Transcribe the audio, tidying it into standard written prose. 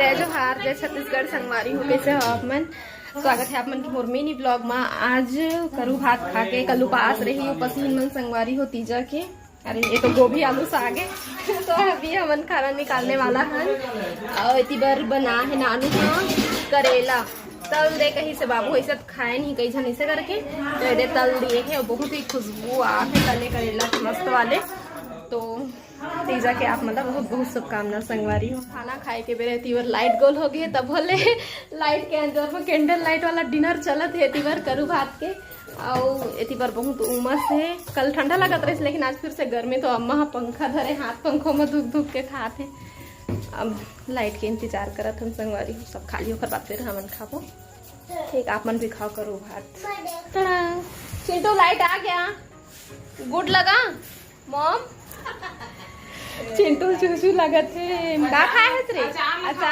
जय जोहार, जय छत्तीसगढ़ संगवारी हो। कैसे हो आप मन? स्वागत है आप मन की मोर मिनी ब्लॉग में। आज करू भात खा के कल उपास रही हूँ। पसीन मन संगवारी हो तीजा के। अरे ये तो गोभी आलू साग है तो अभी हमन खाना निकालने वाला है। और इतनी बार बना है नानू हाँ करेला तल दे कहीं से बाबू ऐसा खाए नहीं कहीं जन इसे करके तो तल दिए है और बहुत ही खुशबू आ है तले करेला के मस्त वाले। तो तीजा के आप मतलब बहुत बहुत शुभकामना संगवारी हो। खाना खाए के बेरे तीवर लाइट गोल हो गई तब बोले लाइट के अंदर में कैंडल लाइट वाला डिनर चलत है। तीवर करू भात के और एती बार बहुत उमस है। कल ठंडा लगत रही लेकिन आज फिर से गर्मी तो अम्मा पंखा धरे हाथ पंखों में धूप धूप के खाते। अब लाइट के इंतजार करत हम संगवारी हो। सब खाली होकर बाद फिर हमन खाबो। ठीक आप मन भी खाओ करू भात। चिंटू लाइट आ गया। गुड लगा मॉम। चिंटू चूचू लगत है। का खाए है रे? अच्छा